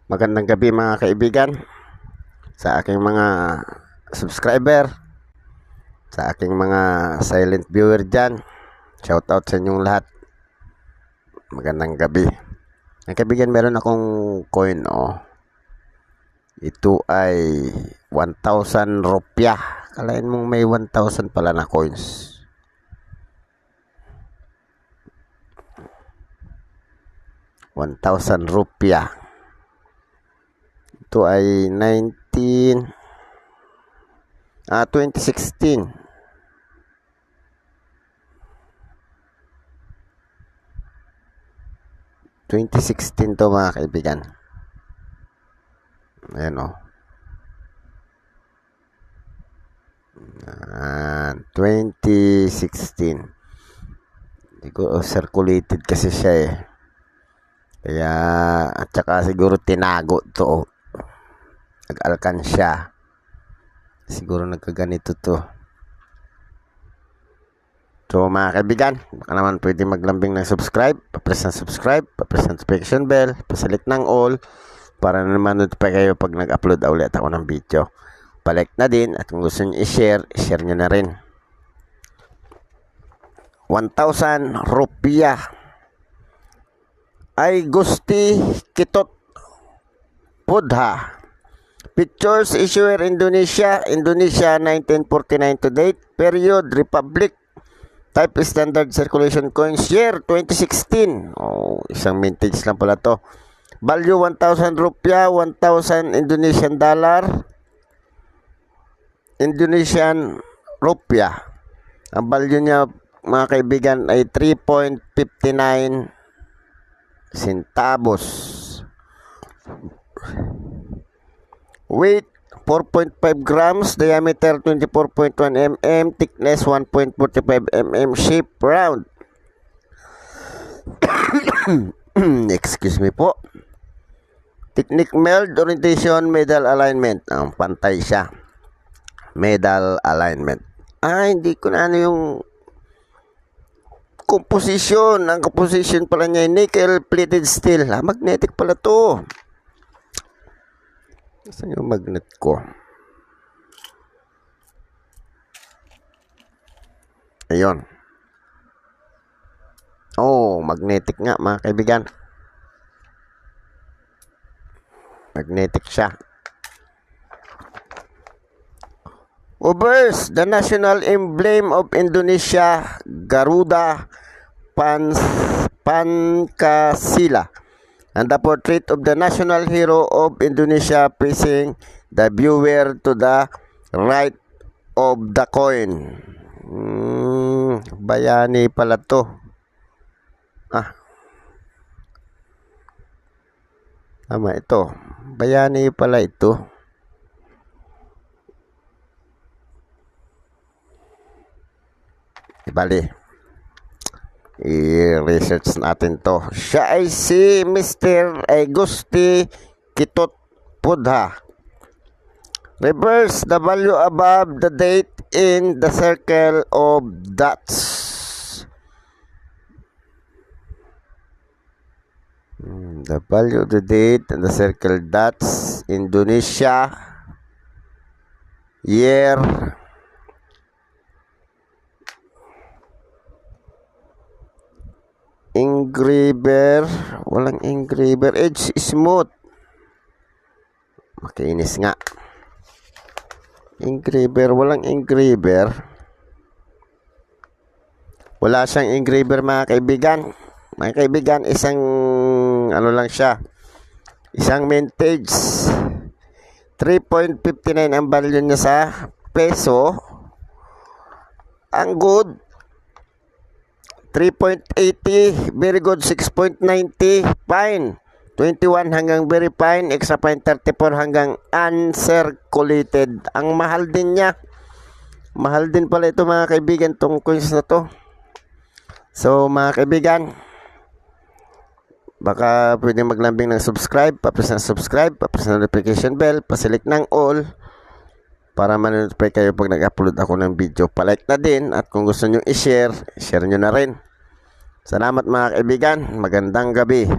Magandang gabi mga kaibigan, sa aking mga subscriber, sa aking mga silent viewer dyan. Shout out sa inyong lahat. Magandang gabi. Mga kaibigan, meron akong coin. Ito ay 1,000 rupiah. Kalain mong may 1,000 pala na coins. ₱1,000. Ito ay 2016. To mga kaibigan. Ayan o. 2016. Hindi ko circulated kasi siya eh. Kaya at saka siguro tinago to. Nag-alkansya. Siguro nagkaganito to. So mga kaibigan, baka naman pwede maglambing ng subscribe, pa-press ng subscribe, pa-press ng notification bell, pa-select ng all para naman notify kayo pag nag-upload ulit ako ng video. Pa-like na din at kung gusto nyo i-share, i-share nyo na rin. 1,000 rupiah. Ay gusti kitot pudha. Pictures issuer Indonesia 1949 to date. Period Republic. Type standard circulation coins. Year 2016. Isang vintage lang pala to. Value 1,000 rupiah, 1,000 Indonesian dollar. Indonesian rupiah. Ang value niya mga kaibigan ay 3.59 centavos. Weight 4.5 grams, diameter 24.1 mm, thickness 1.45 mm, shape round. Excuse me po. Technique meld, orientation, medal alignment. Pantay siya. Medal alignment. Hindi ko na ano yung composition. Ang composition pala niya nickel plated steel. Magnetic pala to. Saan yung magnet ko? Ayun. Magnetic nga mga kaibigan. Magnetic siya. Obverse, the national emblem of Indonesia, Garuda Pancasila, and the portrait of the national hero of Indonesia facing the viewer to the right of the coin. Bayani pala to. Tama ito. Bayani pala ito. Bali. I-research natin to. Siya ay si Mr. Gusti Kitot Pudha. Reverse the value above the date in the circle of dots. The value of the date in the circle dots. Indonesia. Year. Engraver, walang engraver. Edge smooth. Makinis nga. Engraver, walang engraver. Wala siyang engraver mga kaibigan. Mga kaibigan, isang ano lang siya. Isang vintage. 3.59 ang value niya sa peso. Ang good 3.80, very good. 6.90, fine. 21 hanggang very fine, extra fine 34 hanggang uncirculated. Ang mahal din niya. Mahal din pala ito mga kaibigan, tong coins na to. So mga kaibigan, baka pwede maglambing ng subscribe, pa-press ng subscribe, pa-press ng notification bell, pa-select ng all para ma-notify kayo pag nag-upload ako ng video. Pa-like na din at kung gusto nyo i-share, share nyo na rin. Salamat mga kaibigan. Magandang gabi.